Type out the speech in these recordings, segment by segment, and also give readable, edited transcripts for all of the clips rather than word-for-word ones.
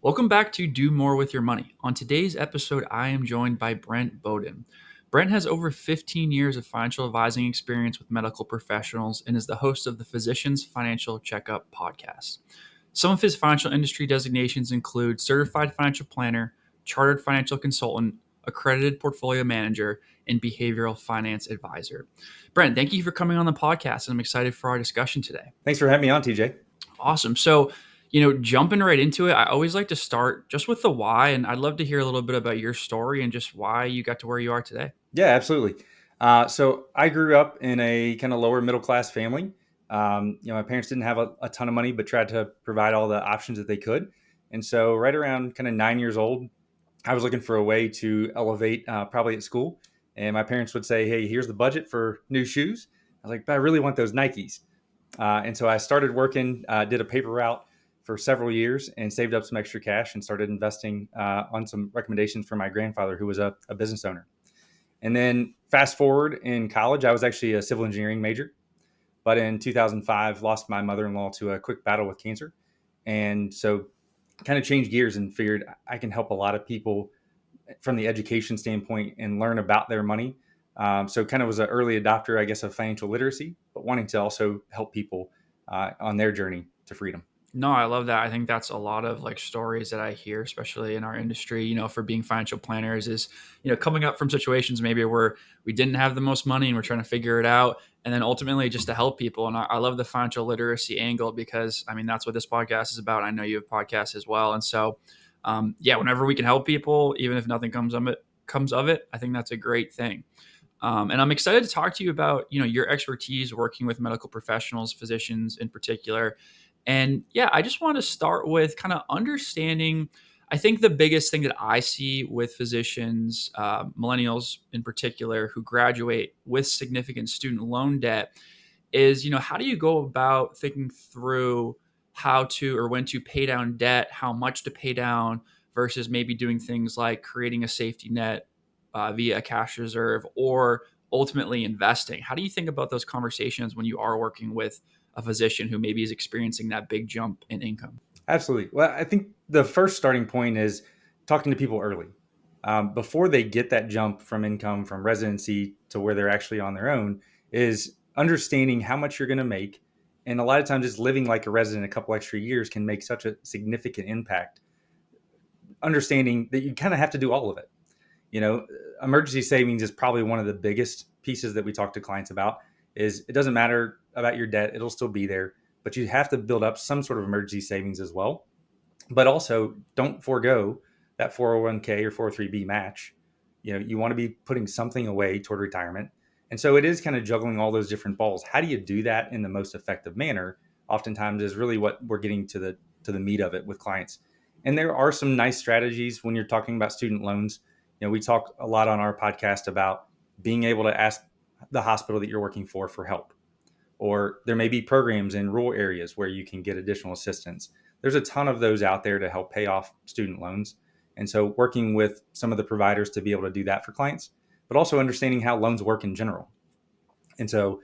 Welcome back to Do More with Your Money. On today's episode, I am joined by Brent Boden. Brent has over 15 years of financial advising experience with medical professionals and is the host of the Physicians Financial Checkup podcast. Some of his financial industry designations include certified financial planner, chartered financial consultant, accredited portfolio manager, and behavioral finance advisor. Brent, thank you for coming on the podcast, and I'm excited for our discussion today. Thanks for having me on, TJ. Awesome. So, jumping right into it, I always like to start just with the why, and I'd love to hear a little bit about your story and just why you got to where you are today. Yeah, absolutely. So I grew up in a kind of lower middle class family. My parents didn't have a ton of money, but tried to provide all the options that they could. And so, right around kind of 9 years old, I was looking for a way to elevate, probably at school. And my parents would say, "Hey, here's the budget for new shoes." I was like, "But I really want those Nikes." And so I started working, did a paper route for several years and saved up some extra cash and started investing on some recommendations from my grandfather, who was a business owner. And then fast forward in college, I was actually a civil engineering major, but in 2005, lost my mother-in-law to a quick battle with cancer. And so kind of changed gears and figured I can help a lot of people from the education standpoint and learn about their money. So kind of was an early adopter, I guess, of financial literacy, but wanting to also help people on their journey to freedom. No, I love that. I think that's a lot of like stories that I hear, especially in our industry, for being financial planners is, coming up from situations maybe where we didn't have the most money and we're trying to figure it out. And then ultimately just to help people. And I love the financial literacy angle because I mean, that's what this podcast is about. I know you have podcasts as well. And so, yeah, whenever we can help people, even if nothing comes of it, I think that's a great thing. And I'm excited to talk to you about, your expertise working with medical professionals, physicians in particular. And yeah, I just want to start with kind of understanding. I think the biggest thing that I see with physicians, millennials in particular, who graduate with significant student loan debt is, how do you go about thinking through how to or when to pay down debt, how much to pay down versus maybe doing things like creating a safety net via a cash reserve or ultimately investing? How do you think about those conversations when you are working with a physician who maybe is experiencing that big jump in income? Absolutely. Well, I think the first starting point is talking to people early. Before they get that jump from income from residency to where they're actually on their own, is understanding how much you're going to make. And a lot of times, just living like a resident a couple extra years can make such a significant impact. Understanding that you kind of have to do all of it. You know, emergency savings is probably one of the biggest pieces that we talk to clients about. Is it doesn't matter about your debt, it'll still be there, but you have to build up some sort of emergency savings as well. But also don't forego that 401k or 403b match. You know, you want to be putting something away toward retirement. And so it is kind of juggling all those different balls. How do you do that in the most effective manner? Oftentimes is really what we're getting to the meat of it with clients. And there are some nice strategies when you're talking about student loans. You know, we talk a lot on our podcast about being able to ask the hospital that you're working for help. Or there may be programs in rural areas where you can get additional assistance. There's a ton of those out there to help pay off student loans. And so working with some of the providers to be able to do that for clients, but also understanding how loans work in general. And so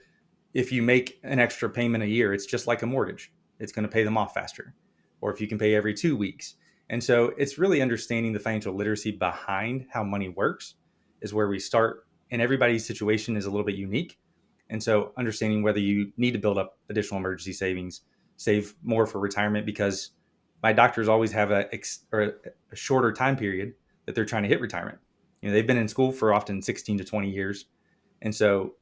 if you make an extra payment a year, it's just like a mortgage. It's going to pay them off faster. Or if you can pay every 2 weeks. And so it's really understanding the financial literacy behind how money works is where we start. And everybody's situation is a little bit unique. And so understanding whether you need to build up additional emergency savings, save more for retirement, because my doctors always have a shorter time period that they're trying to hit retirement. You know, they've been in school for often 16 to 20 years. And so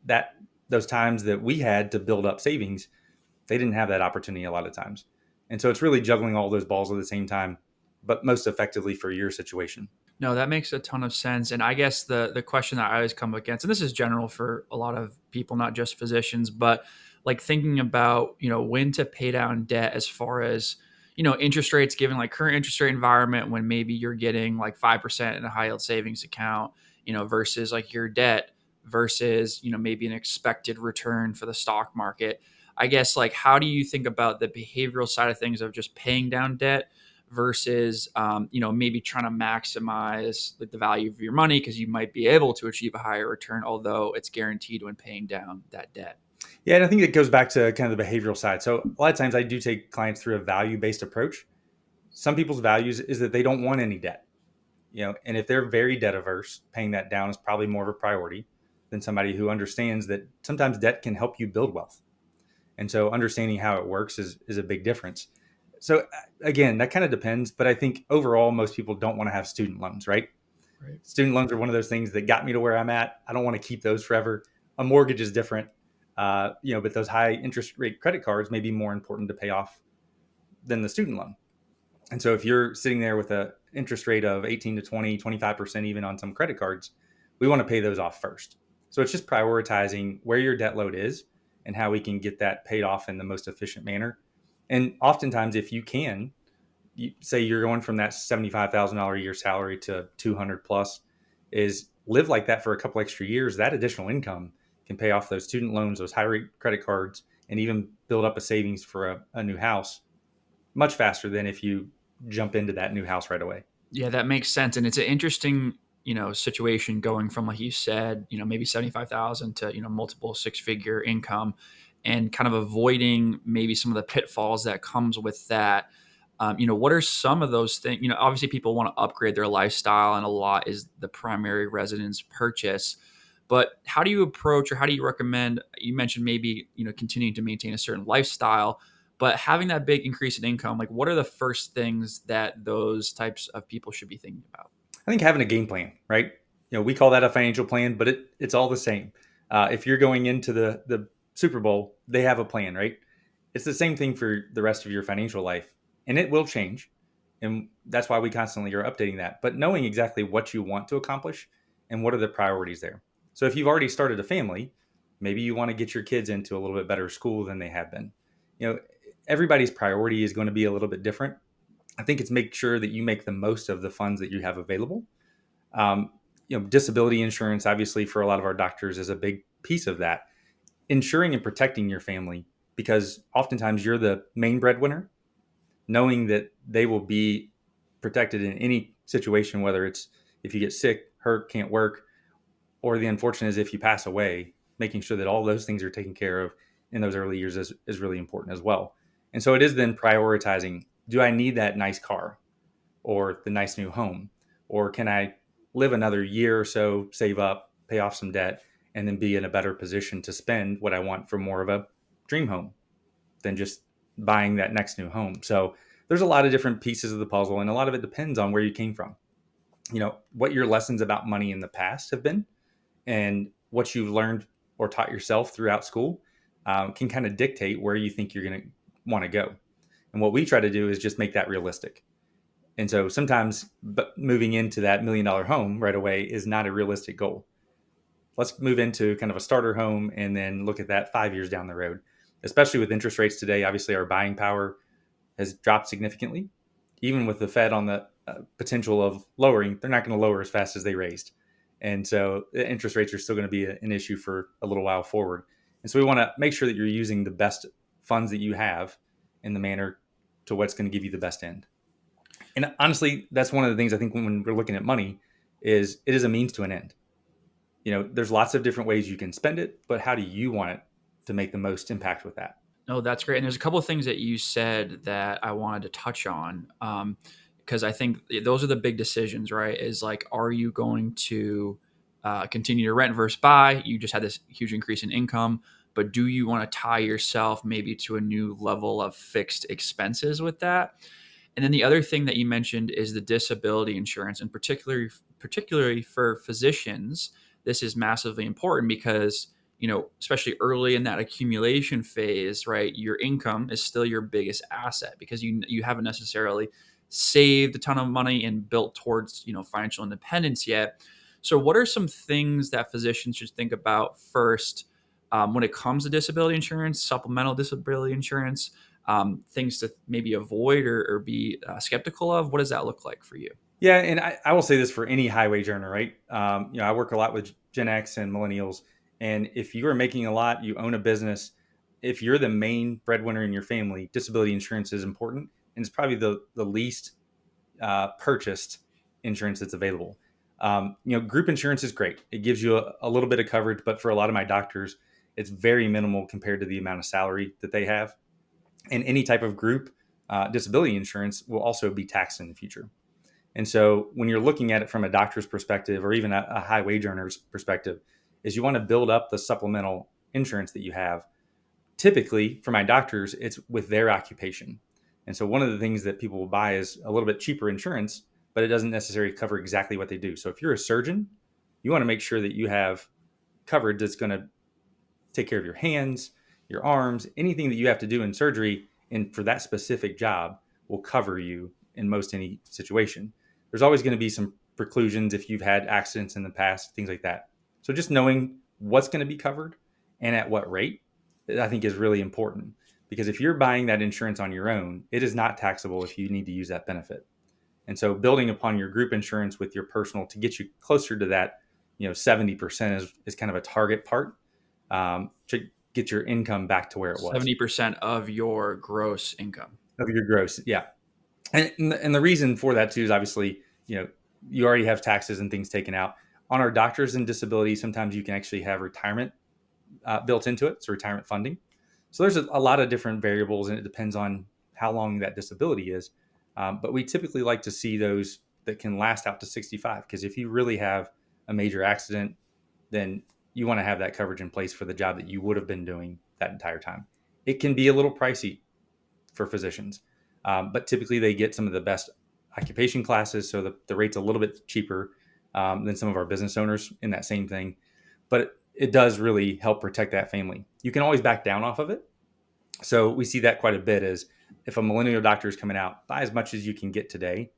that those times that we had to build up savings, they didn't have that opportunity a lot of times. And so it's really juggling all those balls at the same time, but most effectively for your situation. No, that makes a ton of sense. And I guess the question that I always come up against, and this is general for a lot of people, not just physicians, but like thinking about, when to pay down debt as far as, interest rates, given like current interest rate environment when maybe you're getting like 5% in a high yield savings account, versus like your debt versus, maybe an expected return for the stock market. I guess like how do you think about the behavioral side of things of just paying down debt versus maybe trying to maximize like the value of your money because you might be able to achieve a higher return, although it's guaranteed when paying down that debt? Yeah, and I think it goes back to kind of the behavioral side. So a lot of times I do take clients through a value-based approach. some people's values is that they don't want any debt, and if they're very debt averse, paying that down is probably more of a priority than somebody who understands that sometimes debt can help you build wealth. And so understanding how it works is a big difference. So again, that kind of depends, but I think overall most people don't want to have student loans, right? Right. Student loans are one of those things that got me to where I'm at. I don't want to keep those forever. A mortgage is different, but those high interest rate credit cards may be more important to pay off than the student loan. And so if you're sitting there with a interest rate of 18 to 20, 25% even on some credit cards, we want to pay those off first. So it's just prioritizing where your debt load is and how we can get that paid off in the most efficient manner. And oftentimes, if you can, say you're going from that $75,000 a year salary to 200 plus, is live like that for a couple extra years. That additional income can pay off those student loans, those high rate credit cards, and even build up a savings for a new house much faster than if you jump into that new house right away. Yeah, that makes sense, and it's an interesting, situation going from, like you said, maybe 75,000 to, multiple six-figure income, and kind of avoiding maybe some of the pitfalls that comes with that. What are some of those things? Obviously people want to upgrade their lifestyle, and a lot is the primary residence purchase. But how do you approach, or how do you recommend? You mentioned maybe continuing to maintain a certain lifestyle, but having that big increase in income, like what are the first things that those types of people should be thinking about? I think having a game plan, right? We call that a financial plan, but it's all the same. If you're going into the Super Bowl, they have a plan, right? It's the same thing for the rest of your financial life, and it will change, and that's why we constantly are updating that. But knowing exactly what you want to accomplish and what are the priorities there. So if you've already started a family, maybe you want to get your kids into a little bit better school than they have been. You know, everybody's priority is going to be a little bit different. I think it's make sure that you make the most of the funds that you have available. Um, Disability insurance, obviously, for a lot of our doctors, is a big piece of that. Ensuring and protecting your family, because oftentimes you're the main breadwinner, knowing that they will be protected in any situation, whether it's if you get sick, hurt, can't work, or the unfortunate is if you pass away, making sure that all those things are taken care of in those early years is really important as well. And so it is then prioritizing, do I need that nice car or the nice new home? Or can I live another year or so, save up, pay off some debt, and then be in a better position to spend what I want for more of a dream home than just buying that next new home? So there's a lot of different pieces of the puzzle, and a lot of it depends on where you came from. What your lessons about money in the past have been, and what you've learned or taught yourself throughout school can kind of dictate where you think you're going to want to go. And what we try to do is just make that realistic. And so sometimes moving into that $1 million home right away is not a realistic goal. Let's move into kind of a starter home and then look at that 5 years down the road. Especially with interest rates today, obviously our buying power has dropped significantly. Even with the Fed on the potential of lowering, they're not going to lower as fast as they raised. And so interest rates are still going to be an issue for a little while forward. And so we want to make sure that you're using the best funds that you have in the manner to what's going to give you the best end. And honestly, that's one of the things I think when we're looking at money is it is a means to an end. There's lots of different ways you can spend it, but how do you want it to make the most impact with that? No, that's great. And there's a couple of things that you said that I wanted to touch on, because I think those are the big decisions, right? Is like, are you going to continue to rent versus buy? You just had this huge increase in income, but do you want to tie yourself maybe to a new level of fixed expenses with that? And then the other thing that you mentioned is the disability insurance, and particularly for physicians, this is massively important because especially early in that accumulation phase, right? Your income is still your biggest asset because you haven't necessarily saved a ton of money and built towards financial independence yet. So, what are some things that physicians should think about first when it comes to disability insurance, supplemental disability insurance? Things to maybe avoid or be skeptical of? What does that look like for you? Yeah, and I will say this for any high wage earner, right? I work a lot with Gen X and millennials, and if you are making a lot, you own a business. If you're the main breadwinner in your family, disability insurance is important, and it's probably the least purchased insurance that's available. Group insurance is great; it gives you a little bit of coverage, but for a lot of my doctors, it's very minimal compared to the amount of salary that they have. And any type of group disability insurance will also be taxed in the future. And so when you're looking at it from a doctor's perspective or even a high wage earner's perspective, is you want to build up the supplemental insurance that you have. Typically, for my doctors, it's with their occupation. And so one of the things that people will buy is a little bit cheaper insurance, but it doesn't necessarily cover exactly what they do. So if you're a surgeon, you want to make sure that you have coverage that's going to take care of your hands, your arms, anything that you have to do in surgery and for that specific job will cover you in most any situation. There's always going to be some preclusions if you've had accidents in the past, things like that. So just knowing what's going to be covered and at what rate, I think is really important because if you're buying that insurance on your own, it is not taxable if you need to use that benefit. And so building upon your group insurance with your personal to get you closer to that, 70% is kind of a target part to get your income back to where it was 70% of your gross income. of your gross. Yeah. And the reason for that too is obviously, you already have taxes and things taken out on our doctors and disability. Sometimes you can actually have retirement built into it. So retirement funding. So there's a lot of different variables and it depends on how long that disability is. But we typically like to see those that can last out to 65 because if you really have a major accident, then you want to have that coverage in place for the job that you would have been doing that entire time. It can be a little pricey for physicians, but typically they get some of the best occupation classes, so the rate's a little bit cheaper than some of our business owners in that same thing. But it does really help protect that family. You can always back down off of it. So we see that quite a bit is if a millennial doctor is coming out, buy as much as you can get today.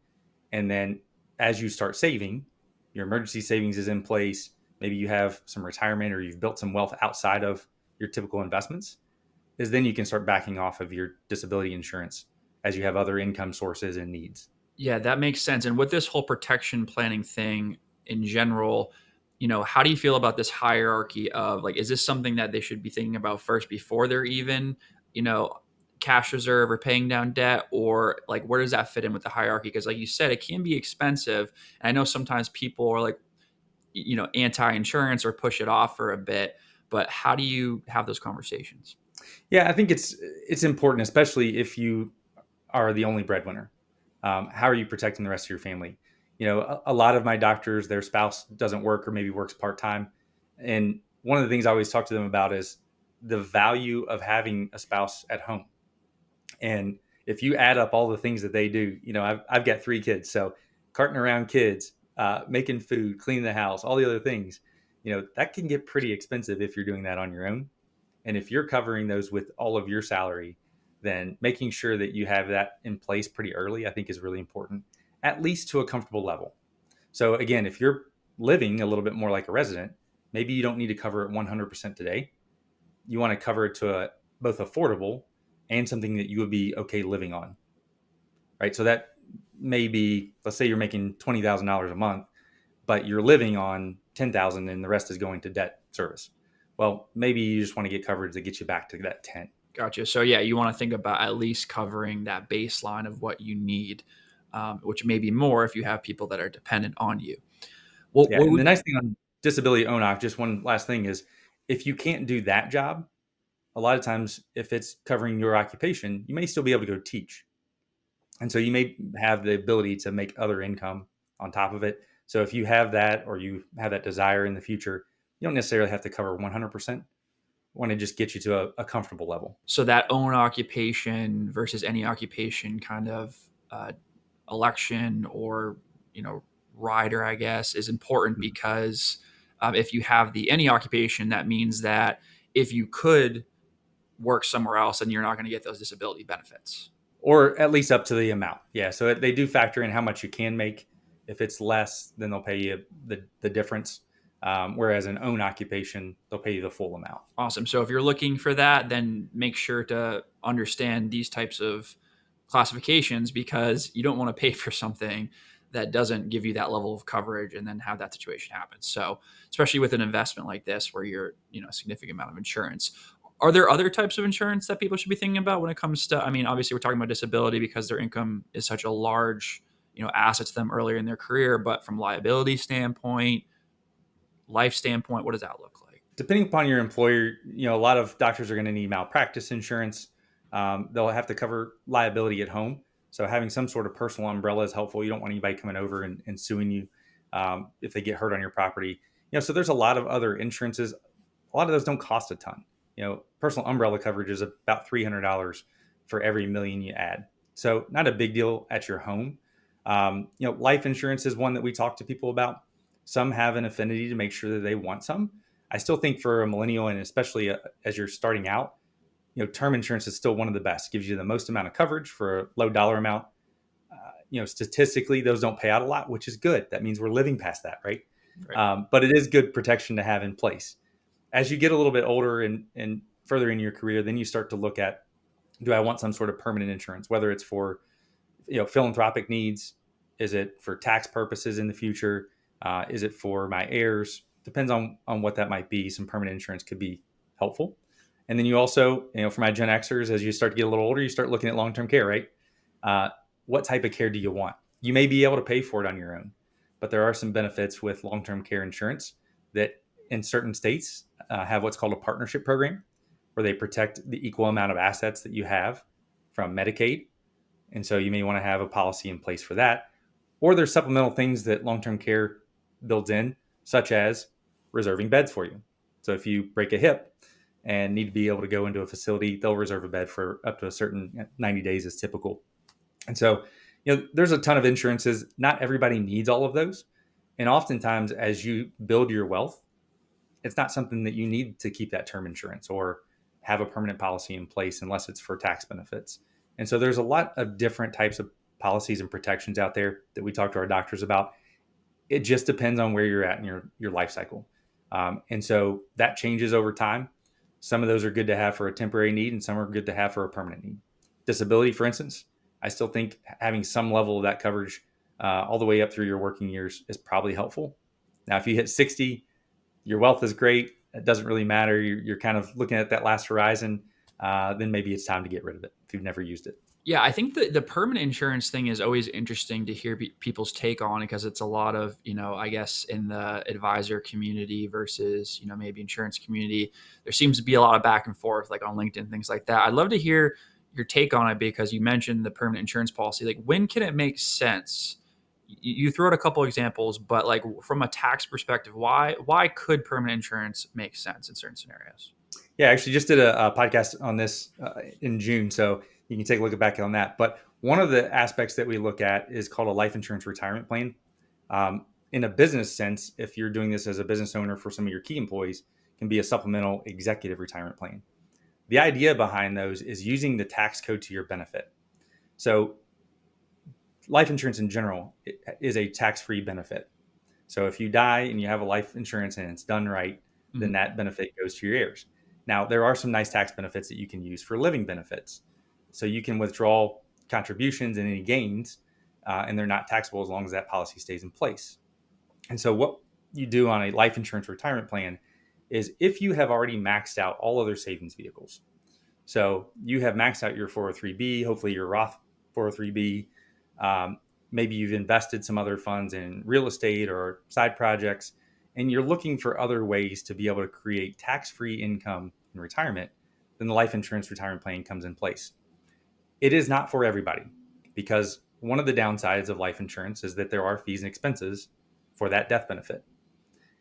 And then as you start saving, your emergency savings is in place. Maybe you have some retirement or you've built some wealth outside of your typical investments, is then you can start backing off of your disability insurance as you have other income sources and needs. Yeah, that makes sense. And with this whole protection planning thing in general, how do you feel about this hierarchy of like, is this something that they should be thinking about first before they're even, you know, cash reserve or paying down debt? Or like, where does that fit in with the hierarchy? Because like you said, it can be expensive. And I know sometimes people are like, anti-insurance or push it off for a bit, but how do you have those conversations? Yeah, I think it's important, especially if you are the only breadwinner. How are you protecting the rest of your family? A lot of my doctors, their spouse doesn't work or maybe works part time, and one of the things I always talk to them about is the value of having a spouse at home. And if you add up all the things that they do, I've got 3 kids, so carting around kids, making food, cleaning the house, all the other things, that can get pretty expensive if you're doing that on your own. And if you're covering those with all of your salary, then making sure that you have that in place pretty early, I think is really important, at least to a comfortable level. So again, if you're living a little bit more like a resident, maybe you don't need to cover it 100% today. You want to cover it to a both affordable and something that you would be okay living on, right? So that may be, let's say you're making $20,000 a month, but you're living on 10,000 and the rest is going to debt service. Well, maybe you just want to get coverage that gets you back to that 10. Gotcha. So yeah, you want to think about at least covering that baseline of what you need, which may be more if you have people that are dependent on you. Well, Yeah, what and the would nice thing on disability own-off, just one last thing is, if you can't do that job, a lot of times if it's covering your occupation, you may still be able to go teach. And so you may have the ability to make other income on top of it. So if you have that or you have that desire in the future, you don't necessarily have to cover 100%. Want to just get you to a comfortable level. so that own occupation versus any occupation kind of election or rider, I guess, is important Mhm. because if you have the any occupation, that means that if you could work somewhere else, then you're not going to get those disability benefits. Or at least up to the amount. Yeah. So they do factor in how much you can make. If it's less, then they'll pay you the difference. Whereas an own occupation, they'll pay you the full amount. Awesome. So if you're looking for that, then make sure to understand these types of classifications because you don't want to pay for something that doesn't give you that level of coverage and then have that situation happen. So, especially with an investment like this where you're, a significant amount of insurance. Are there other types of insurance that people should be thinking about when it comes to, I mean, obviously we're talking about disability because their income is such a large, asset to them earlier in their career, but from liability standpoint, life standpoint, what does that look like? Depending upon your employer, a lot of doctors are going to need malpractice insurance. They'll have to cover liability at home. So having some sort of personal umbrella is helpful. You don't want anybody coming over and suing you if they get hurt on your property. So there's a lot of other insurances. A lot of those don't cost a ton. Personal umbrella coverage is about $300 for every million you add. So not a big deal at your home. Life insurance is one that we talk to people about. Some have an affinity to make sure that they want some. I still think for a millennial, and especially as you're starting out, term insurance is still one of the best. Gives you the most amount of coverage for a low dollar amount. Statistically, those don't pay out a lot, which is good. That means we're living past that, right? Right. But it is good protection to have in place. As you get a little bit older and further in your career, then you start to look at, do I want some sort of permanent insurance, whether it's for philanthropic needs? Is it for tax purposes in the future? Is it for my heirs? Depends on what that might be. Some permanent insurance could be helpful. And then you also, for my Gen Xers, as you start to get a little older, you start looking at long-term care, right? What type of care do you want? You may be able to pay for it on your own, but there are some benefits with long-term care insurance that in certain states have what's called a partnership program, where they protect the equal amount of assets that you have from Medicaid. And so you may want to have a policy in place for that. Or there's supplemental things that long-term care builds in, such as reserving beds for you. So if you break a hip and need to be able to go into a facility, they'll reserve a bed for up to a certain 90 days is typical. And so, there's a ton of insurances. Not everybody needs all of those. And oftentimes, as you build your wealth, it's not something that you need to keep that term insurance or have a permanent policy in place unless it's for tax benefits. And so there's a lot of different types of policies and protections out there that we talk to our doctors about. It just depends on where you're at in your life cycle. And so that changes over time. Some of those are good to have for a temporary need, and some are good to have for a permanent need. Disability, for instance, I still think having some level of that coverage all the way up through your working years is probably helpful. Now, if you hit 60, your wealth is great. It doesn't really matter. You're kind of looking at that last horizon. Then maybe it's time to get rid of it if you've never used it. Yeah, I think the permanent insurance thing is always interesting to hear people's take on, because it's a lot of, I guess in the advisor community versus, maybe insurance community, there seems to be a lot of back and forth, like on LinkedIn, things like that. I'd love to hear your take on it, because you mentioned the permanent insurance policy. Like, when can it make sense? You throw out a couple examples, but like from a tax perspective, why could permanent insurance make sense in certain scenarios? Yeah, I actually just did a podcast on this in June, so you can take a look back on that. But one of the aspects that we look at is called a life insurance retirement plan. In a business sense, if you're doing this as a business owner for some of your key employees, it can be a supplemental executive retirement plan. The idea behind those is using the tax code to your benefit. So life insurance in general is a tax-free benefit. So if you die and you have a life insurance and it's done right, then Mhm. that benefit goes to your heirs. Now, there are some nice tax benefits that you can use for living benefits. So you can withdraw contributions and any gains, and they're not taxable as long as that policy stays in place. And so what you do on a life insurance retirement plan is, if you have already maxed out all other savings vehicles, so you have maxed out your 403b, hopefully your Roth 403b. Maybe you've invested some other funds in real estate or side projects, and you're looking for other ways to be able to create tax-free income in retirement. Then the life insurance retirement plan comes in place. It is not for everybody, because one of the downsides of life insurance is that there are fees and expenses for that death benefit.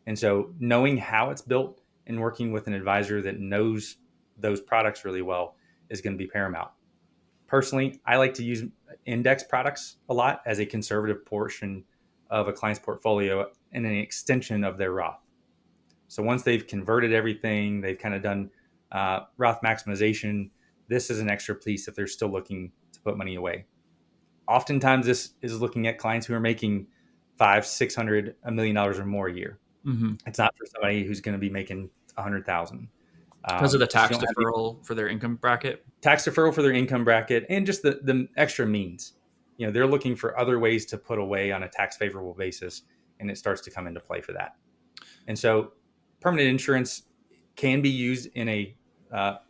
And so knowing how it's built and working with an advisor that knows those products really well is going to be paramount. Personally, I like to use index products a lot as a conservative portion of a client's portfolio and an extension of their Roth. So once they've converted everything, they've kind of done Roth maximization, this is an extra piece if they're still looking to put money away. Oftentimes, this is looking at clients who are making 500, 600, $1 million or more a year. Mhm. It's not for somebody who's going to be making 100,000. Because of the So you tax don't have the deferral for their income bracket. tax deferral for their income bracket and just the extra means. They're looking for other ways to put away on a tax favorable basis, and it starts to come into play for that. And so permanent insurance can be used in a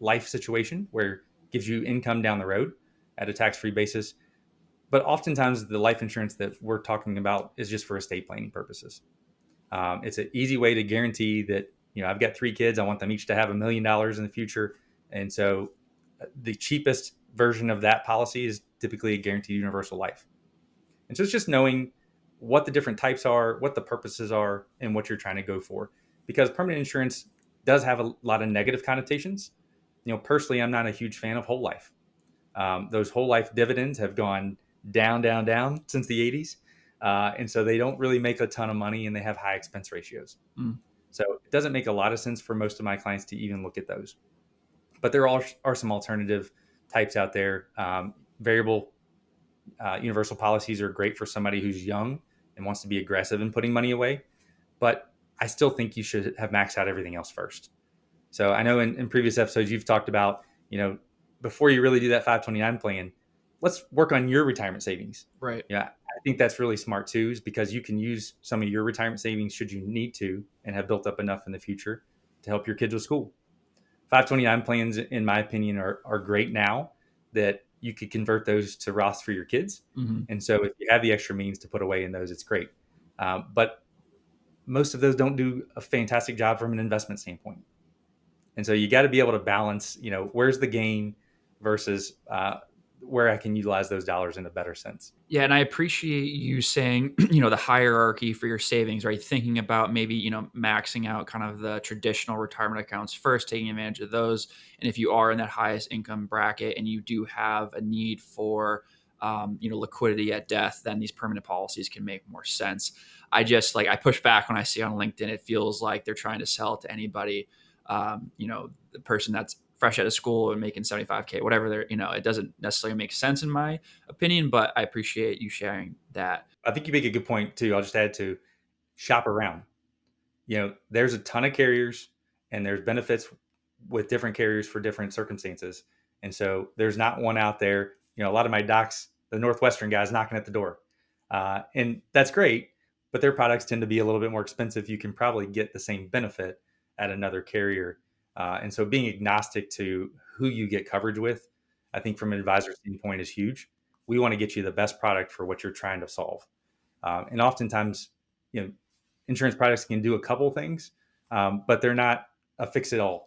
life situation where it gives you income down the road at a tax-free basis. But oftentimes the life insurance that we're talking about is just for estate planning purposes. It's an easy way to guarantee that, I've got 3 kids. I want them each to have $1 million in the future. And so the cheapest version of that policy is typically a guaranteed universal life. And so it's just knowing what the different types are, what the purposes are, and what you're trying to go for. Because permanent insurance does have a lot of negative connotations. Personally, I'm not a huge fan of whole life. Those whole life dividends have gone down, down, down since the 80s. And so they don't really make a ton of money and they have high expense ratios. Mm, So it doesn't make a lot of sense for most of my clients to even look at those. But there are some alternative types out there. Variable universal policies are great for somebody who's young and wants to be aggressive in putting money away. But I still think you should have maxed out everything else first. So I know in previous episodes you've talked about, before you really do that 529 plan, let's work on your retirement savings. right. Yeah, I think that's really smart too, is because you can use some of your retirement savings should you need to and have built up enough in the future to help your kids with school. 529 plans, in my opinion, are great now that you could convert those to Roths for your kids. Hmm. And so if you have the extra means to put away in those, it's great. But most of those don't do a fantastic job from an investment standpoint. And so you got to be able to balance, where's the gain versus where I can utilize those dollars in a better sense. Yeah, and I appreciate you saying, the hierarchy for your savings, right? Thinking about maybe, maxing out kind of the traditional retirement accounts first, taking advantage of those. And if you are in that highest income bracket and you do have a need for, liquidity at death, then these permanent policies can make more sense. I push back when I see on LinkedIn, it feels like they're trying to sell it to anybody, the person that's fresh out of school and making 75K, whatever they're, it doesn't necessarily make sense in my opinion, but I appreciate you sharing that. I think you make a good point too. I'll just add to shop around. There's a ton of carriers and there's benefits with different carriers for different circumstances. And so there's not one out there. A lot of my docs, the Northwestern guys knocking at the door. And that's great, but their products tend to be a little bit more expensive. You can probably get the same benefit at another carrier. And so being agnostic to who you get coverage with, I think from an advisor standpoint is huge. We want to get you the best product for what you're trying to solve. And oftentimes, insurance products can do a couple things, but they're not a fix it all.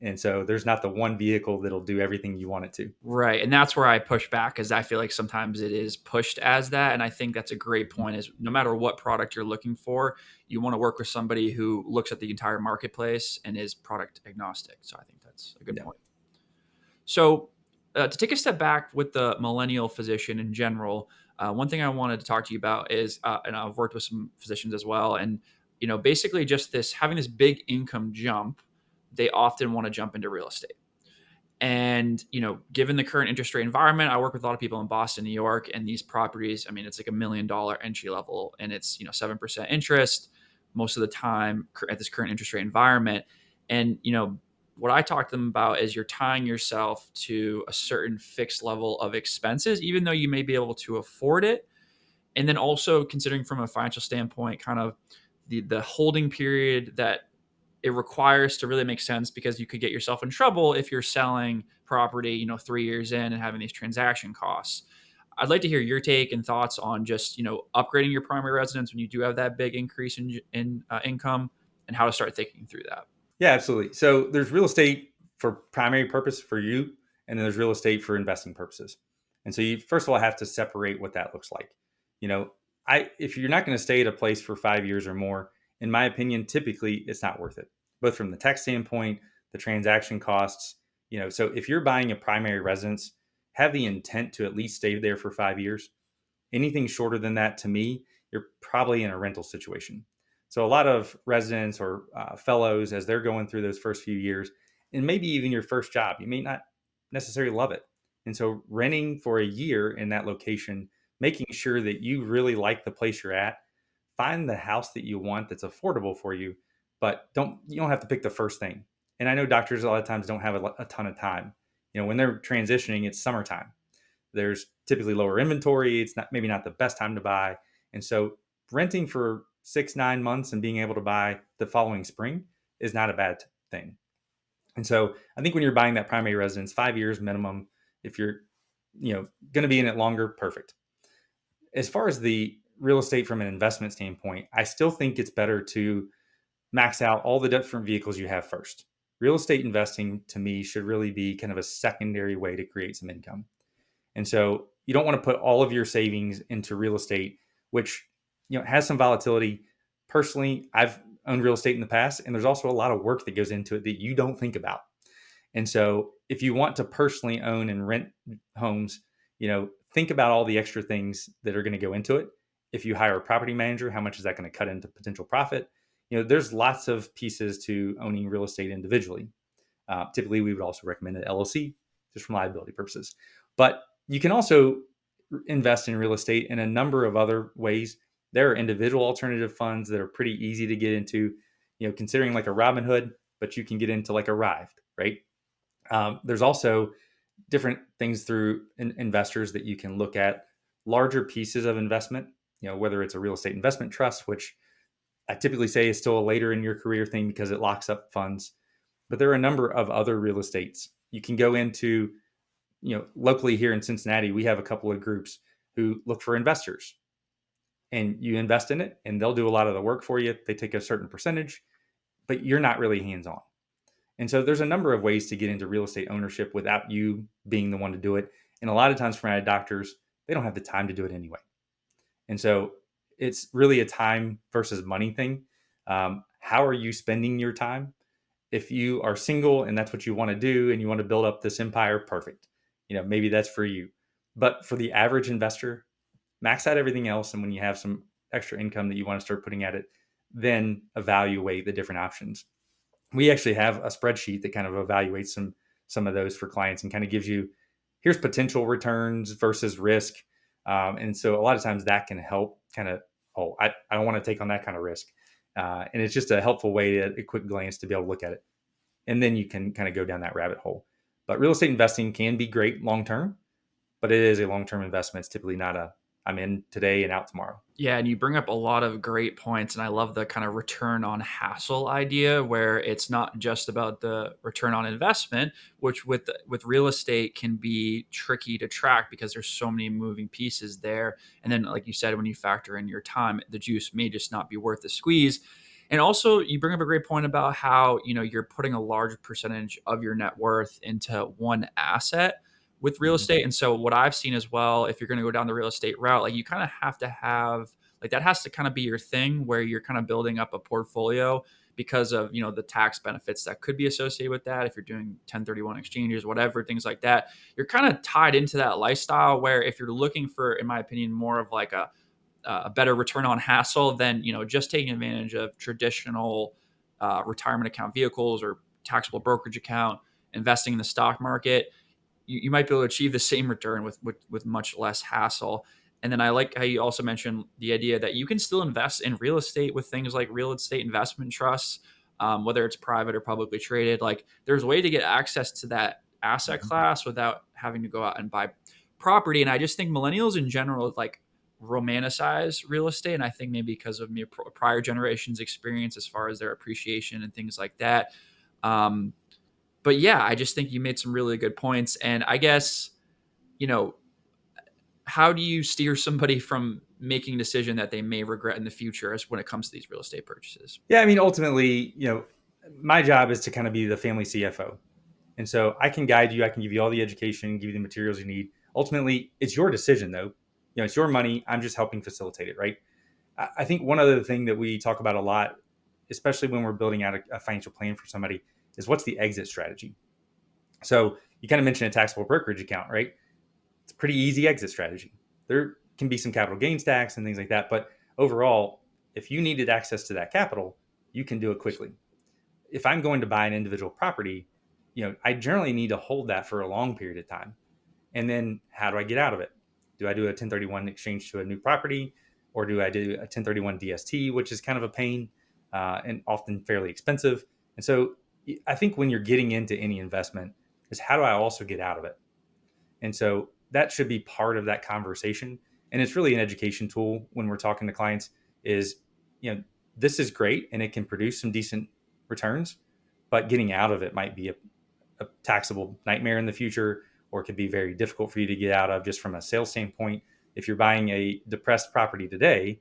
And so there's not the one vehicle that'll do everything you want it to. Right. And that's where I push back because I feel like sometimes it is pushed as that. And I think that's a great point is no matter what product you're looking for, you want to work with somebody who looks at the entire marketplace and is product agnostic. So I think that's a good Yeah. point. So, to take a step back with the millennial physician in general, one thing I wanted to talk to you about is, and I've worked with some physicians as well, and basically just this having this big income jump, they often want to jump into real estate. And given the current interest rate environment, I work with a lot of people in Boston, New York, and these properties. I mean, it's like $1 million entry level, and it's 7% interest most of the time at this current interest rate environment. And what I talk to them about is you're tying yourself to a certain fixed level of expenses, even though you may be able to afford it. And then also considering from a financial standpoint, kind of the holding period that it requires to really make sense because you could get yourself in trouble if you're selling property, 3 years in and having these transaction costs. I'd like to hear your take and thoughts on just, upgrading your primary residence when you do have that big increase in income and how to start thinking through that. Yeah, absolutely. So there's real estate for primary purpose for you, and then there's real estate for investing purposes. And so you first of all have to separate what that looks like. You know, if you're not going to stay at a place for 5 years or more, in my opinion, typically it's not worth it, both from the tax standpoint, the transaction costs. So if you're buying a primary residence, have the intent to at least stay there for 5 years. Anything shorter than that, to me, you're probably in a rental situation. So a lot of residents or fellows, as they're going through those first few years, and maybe even your first job, you may not necessarily love it. And so renting for a year in that location, making sure that you really like the place you're at, find the house that you want that's affordable for you, but you don't have to pick the first thing. And I know doctors a lot of times don't have a ton of time. When they're transitioning, it's summertime. There's typically lower inventory. It's maybe not the best time to buy. And so renting for 6, 9 months and being able to buy the following spring is not a bad thing. And so I think when you're buying that primary residence, 5 years minimum, if you're, going to be in it longer, perfect. As far as the real estate from an investment standpoint, I still think it's better to max out all the different vehicles you have first. real estate investing to me should really be kind of a secondary way to create some income. And so you don't want to put all of your savings into real estate, which has some volatility. Personally, I've owned real estate in the past, and there's also a lot of work that goes into it that you don't think about. And so if you want to personally own and rent homes, think about all the extra things that are going to go into it. If you hire a property manager, how much is that going to cut into potential profit? There's lots of pieces to owning real estate individually. Typically, we would also recommend an LLC just for liability purposes. But you can also invest in real estate in a number of other ways. There are individual alternative funds that are pretty easy to get into, considering like a Robinhood, but you can get into like a Rive, right? There's also different things through investors that you can look at, larger pieces of investment, whether it's a real estate investment trust, which I typically say is still a later in your career thing because it locks up funds. But there are a number of other real estates. You can go into, locally here in Cincinnati, we have a couple of groups who look for investors, and you invest in it and they'll do a lot of the work for you. They take a certain percentage, but you're not really hands on. And so there's a number of ways to get into real estate ownership without you being the one to do it. And a lot of times for my doctors, they don't have the time to do it anyway. And so it's really a time versus money thing. How are you spending your time? If you are single and that's what you want to do and you want to build up this empire, perfect. Maybe that's for you. But for the average investor, max out everything else. And when you have some extra income that you want to start putting at it, then evaluate the different options. We actually have a spreadsheet that kind of evaluates some of those for clients and kind of gives you, here's potential returns versus risk. And so a lot of times that can help kind of, I don't want to take on that kind of risk. And it's just a helpful way to a quick glance to be able to look at it. And then you can kind of go down that rabbit hole. But real estate investing can be great long term, but it is a long term investment. It's typically not a I'm in today and out tomorrow. Yeah, and you bring up a lot of great points, and I love the kind of return on hassle idea, where it's not just about the return on investment, which with real estate can be tricky to track because there's so many moving pieces there. And then, like you said, when you factor in your time, the juice may just not be worth the squeeze. And also, you bring up a great point about how you're putting a large percentage of your net worth into one asset with real Mm-hmm. estate. And so what I've seen as well, if you're going to go down the real estate route, like you kind of have to have like that has to kind of be your thing where you're kind of building up a portfolio because of, the tax benefits that could be associated with that. If you're doing 1031 exchanges, whatever, things like that, you're kind of tied into that lifestyle where if you're looking for, in my opinion, more of like a better return on hassle than, just taking advantage of traditional retirement account vehicles or taxable brokerage account, investing in the stock market, you might be able to achieve the same return with much less hassle. And then I like how you also mentioned the idea that you can still invest in real estate with things like real estate investment trusts, whether it's private or publicly traded. Like there's a way to get access to that asset class without having to go out and buy property. And I just think millennials in general like romanticize real estate, and I think maybe because of prior generations' experience as far as their appreciation and things like that. Um, but yeah, I just think you made some really good points. And I guess, you know, how do you steer somebody from making a decision that they may regret in the future as when it comes to these real estate purchases? Yeah, I mean, ultimately, my job is to kind of be the family CFO. And so I can guide you, I can give you all the education, give you the materials you need. Ultimately, it's your decision though. It's your money. I'm just helping facilitate it, right? I think one other thing that we talk about a lot, especially when we're building out a financial plan for somebody, is what's the exit strategy? So you kind of mentioned a taxable brokerage account, right? It's a pretty easy exit strategy. There can be some capital gains tax and things like that. But overall, if you needed access to that capital, you can do it quickly. If I'm going to buy an individual property, I generally need to hold that for a long period of time. And then how do I get out of it? Do I do a 1031 exchange to a new property, or do I do a 1031 DST, which is kind of a pain and often fairly expensive? And so I think when you're getting into any investment is how do I also get out of it? And so that should be part of that conversation. And it's really an education tool when we're talking to clients is, this is great and it can produce some decent returns, but getting out of it might be a taxable nightmare in the future, or it could be very difficult for you to get out of just from a sales standpoint. If you're buying a depressed property today,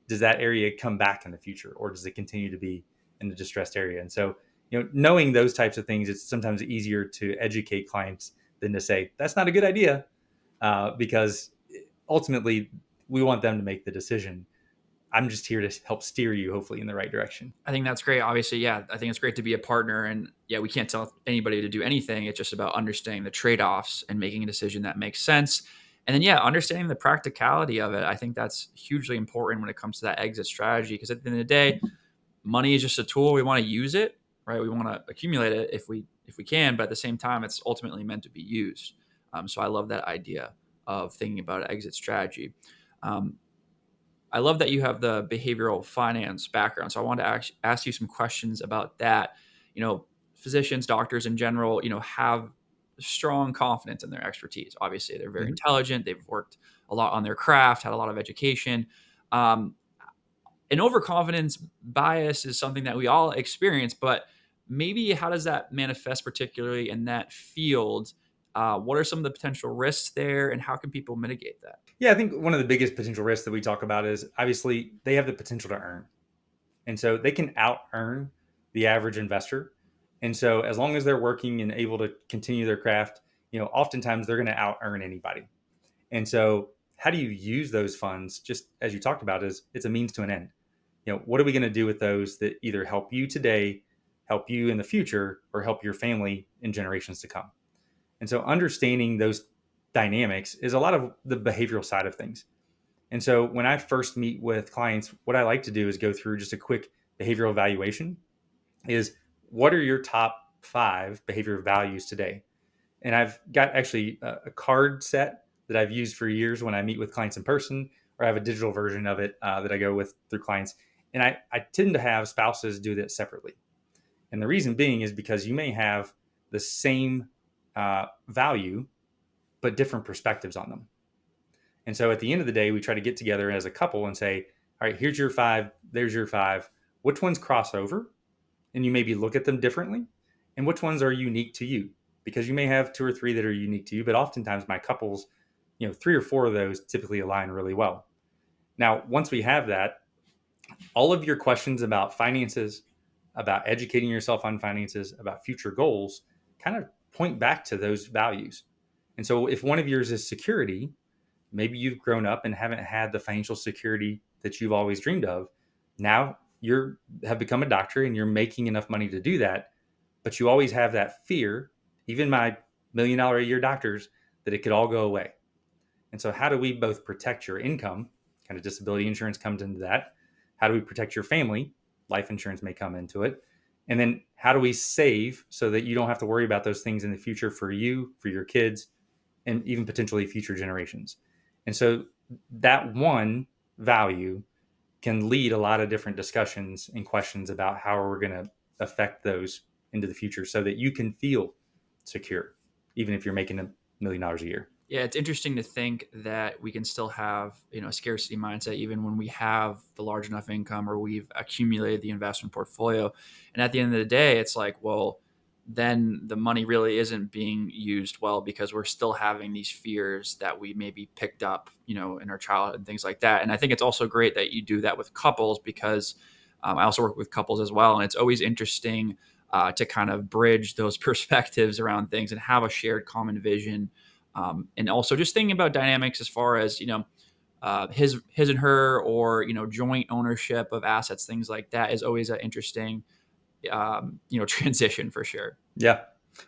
does that area come back in the future, or does it continue to be in the distressed area? And so Knowing those types of things, it's sometimes easier to educate clients than to say that's not a good idea, because ultimately we want them to make the decision. I'm just here to help steer you, hopefully, in the right direction. I think that's great. Obviously, yeah, I think it's great to be a partner. And yeah, we can't tell anybody to do anything. It's just about understanding the trade offs and making a decision that makes sense. And then, yeah, understanding the practicality of it. I think that's hugely important when it comes to that exit strategy. Because at the end of the day, money is just a tool. We want to use it, right? We want to accumulate it if we can, but at the same time, it's ultimately meant to be used. So I love that idea of thinking about an exit strategy. Um, I love that you have the behavioral finance background. So I wanted to ask you some questions about that. You know, physicians, doctors in general, have strong confidence in their expertise. Obviously, they're very Mhm. intelligent. They've worked a lot on their craft, had a lot of education. Um, an overconfidence bias is something that we all experience, but maybe how does that manifest, particularly in that field? What are some of the potential risks there, and how can people mitigate that? Yeah, I think one of the biggest potential risks that we talk about is obviously they have the potential to earn. And so they can out earn the average investor. And so as long as they're working and able to continue their craft, oftentimes they're going to out earn anybody. And so how do you use those funds? Just as you talked about, is it's a means to an end. What are we going to do with those that either help you today, help you in the future, or help your family in generations to come? And so understanding those dynamics is a lot of the behavioral side of things. And so when I first meet with clients, what I like to do is go through just a quick behavioral evaluation is what are your top 5 behavioral values today? And I've got actually a card set that I've used for years when I meet with clients in person, or I have a digital version of it that I go with through clients. And I tend to have spouses do that separately. And the reason being is because you may have the same value, but different perspectives on them. And so at the end of the day, we try to get together as a couple and say, all right, here's your 5, there's your 5. Which ones cross over? And you maybe look at them differently. And which ones are unique to you? Because you may have 2 or 3 that are unique to you, but oftentimes my couples, 3 or 4 of those typically align really well. Now, once we have that, all of your questions about finances, about educating yourself on finances, about future goals kind of point back to those values. And so if one of yours is security, maybe you've grown up and haven't had the financial security that you've always dreamed of. Now you have become a doctor and you're making enough money to do that, but you always have that fear, even my $1 million a year doctors, that it could all go away. And so how do we both protect your income? Kind of disability insurance comes into that. How do we protect your family? Life insurance may come into it. And then how do we save so that you don't have to worry about those things in the future for you, for your kids, and even potentially future generations? And so that one value can lead a lot of different discussions and questions about how we're going to affect those into the future so that you can feel secure, even if you're making $1 million a year. Yeah, it's interesting to think that we can still have, a scarcity mindset even when we have the large enough income or we've accumulated the investment portfolio. And at the end of the day, it's like, well, then the money really isn't being used well because we're still having these fears that we maybe picked up, in our childhood and things like that. And I think it's also great that you do that with couples because I also work with couples as well. And it's always interesting to kind of bridge those perspectives around things and have a shared common vision, and also just thinking about dynamics as far as his and her, or joint ownership of assets, things like that is always an interesting transition for sure. Yeah.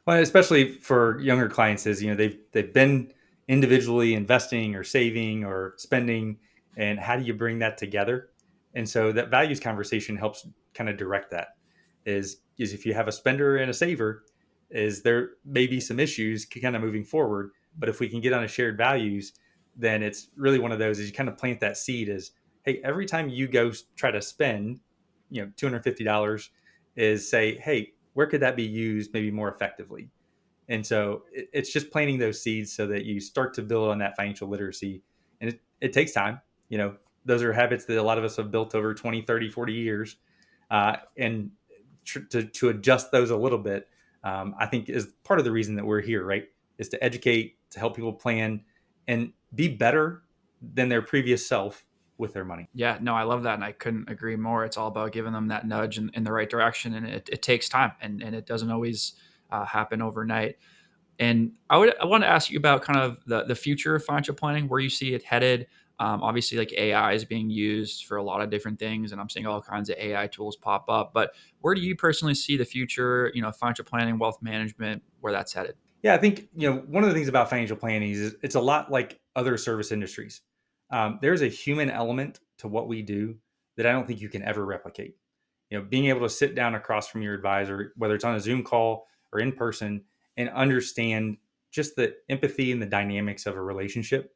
Well, especially for younger clients, is they've been individually investing or saving or spending, and how do you bring that together? And so that values conversation helps kind of direct that. Is if you have a spender and a saver, is there may be some issues kind of moving forward, but if we can get on a shared values, then it's really one of those is you kind of plant that seed is, hey, every time you go try to spend, $250, is say, hey, where could that be used maybe more effectively? And so it's just planting those seeds so that you start to build on that financial literacy. And it takes time. Those are habits that a lot of us have built over 20, 30, 40 years. And to adjust those a little bit, I think is part of the reason that we're here, right? Is to educate, to help people plan and be better than their previous self with their money. Yeah, no, I love that, and I couldn't agree more. It's all about giving them that nudge in the right direction, and it takes time, and it doesn't always happen overnight. And I want to ask you about kind of the future of financial planning, where you see it headed. Obviously, like AI is being used for a lot of different things, and I'm seeing all kinds of AI tools pop up. But where do you personally see the future, financial planning, wealth management, where that's headed? Yeah, I think one of the things about financial planning is it's a lot like other service industries. There's a human element to what we do that I don't think you can ever replicate. Being able to sit down across from your advisor, whether it's on a Zoom call or in person, and understand just the empathy and the dynamics of a relationship,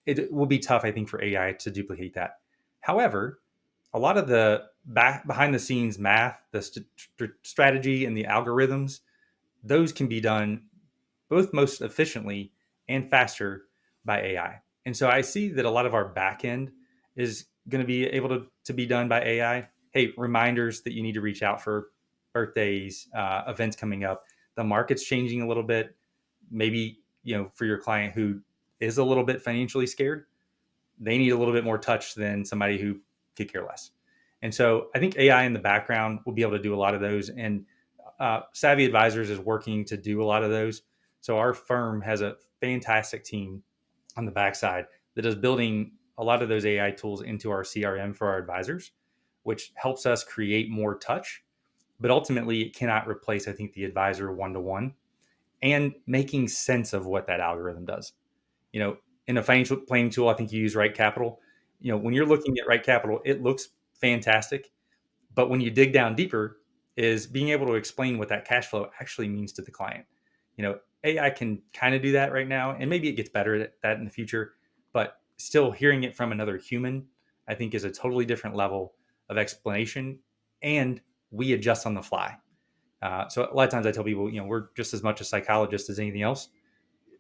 it will be tough, I think, for AI to duplicate that. However, a lot of the back behind the scenes math, the strategy, and the algorithms, those can be done both most efficiently and faster by AI. And so I see that a lot of our back end is going to be able to be done by AI. Hey, reminders that you need to reach out for birthdays, events coming up. The market's changing a little bit. Maybe, for your client who is a little bit financially scared, they need a little bit more touch than somebody who could care less. And so I think AI in the background will be able to do a lot of those. And Savvy Advisors is working to do a lot of those. So our firm has a fantastic team on the backside that is building a lot of those AI tools into our CRM for our advisors, which helps us create more touch. But ultimately, it cannot replace, I think, the advisor one to one and making sense of what that algorithm does. You know, in a financial planning tool, I think you use Right Capital. When you're looking at Right Capital, it looks fantastic, but when you dig down deeper, is being able to explain what that cash flow actually means to the client. AI can kind of do that right now, and maybe it gets better at that in the future, but still hearing it from another human, I think, is a totally different level of explanation, and we adjust on the fly. So a lot of times I tell people, we're just as much a psychologist as anything else.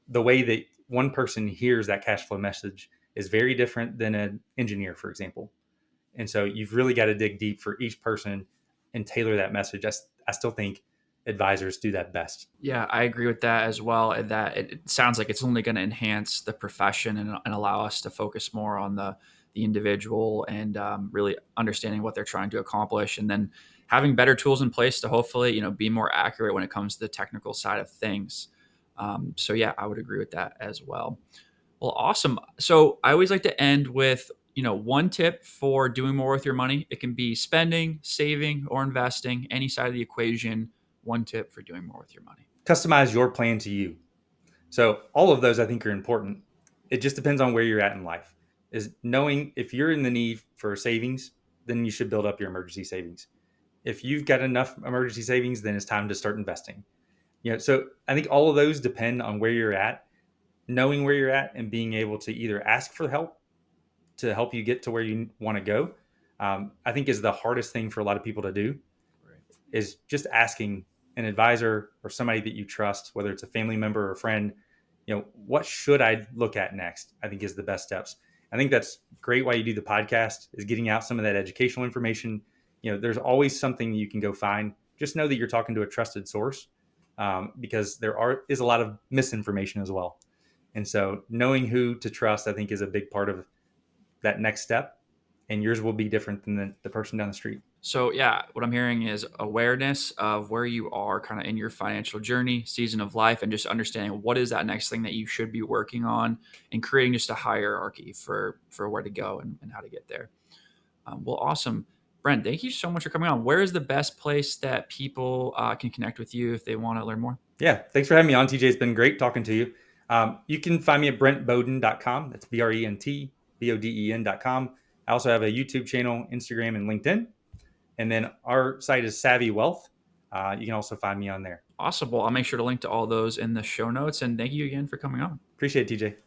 The way that one person hears that cash flow message is very different than an engineer, for example. And so you've really got to dig deep for each person and tailor that message. I still think advisors do that best. Yeah, I agree with that as well. And that it sounds like it's only going to enhance the profession and allow us to focus more on the individual and really understanding what they're trying to accomplish, and then having better tools in place to hopefully be more accurate when it comes to the technical side of things. So yeah, I would agree with that as well. Well, awesome. So I always like to end with one tip for doing more with your money. It can be spending, saving, or investing, any side of the equation. One tip for doing more with your money. Customize your plan to you. So all of those I think are important. It just depends on where you're at in life. Is knowing if you're in the need for savings, then you should build up your emergency savings. If you've got enough emergency savings, then it's time to start investing. So I think all of those depend on where you're at. Knowing where you're at and being able to either ask for help to help you get to where you want to go, I think is the hardest thing for a lot of people to do, Right. is just asking an advisor or somebody that you trust, whether it's a family member or a friend, what should I look at next? I think is the best steps. I think that's great why you do the podcast, is getting out some of that educational information. There's always something you can go find. Just know that you're talking to a trusted source, because is a lot of misinformation as well. And so knowing who to trust, I think, is a big part of that next step. And yours will be different than the person down the street. So yeah, what I'm hearing is awareness of where you are kind of in your financial journey, season of life, and just understanding what is that next thing that you should be working on, and creating just a hierarchy for where to go and how to get there. Well, awesome. Brent, thank you so much for coming on. Where is the best place that people can connect with you if they want to learn more? Yeah. Thanks for having me on, TJ. It's been great talking to you. You can find me at brentboden.com. That's BRENTBODEN.com. I also have a YouTube channel, Instagram, and LinkedIn. And then our site is Savvy Wealth. You can also find me on there. Awesome. Well, I'll make sure to link to all those in the show notes. And thank you again for coming on. Appreciate it, TJ.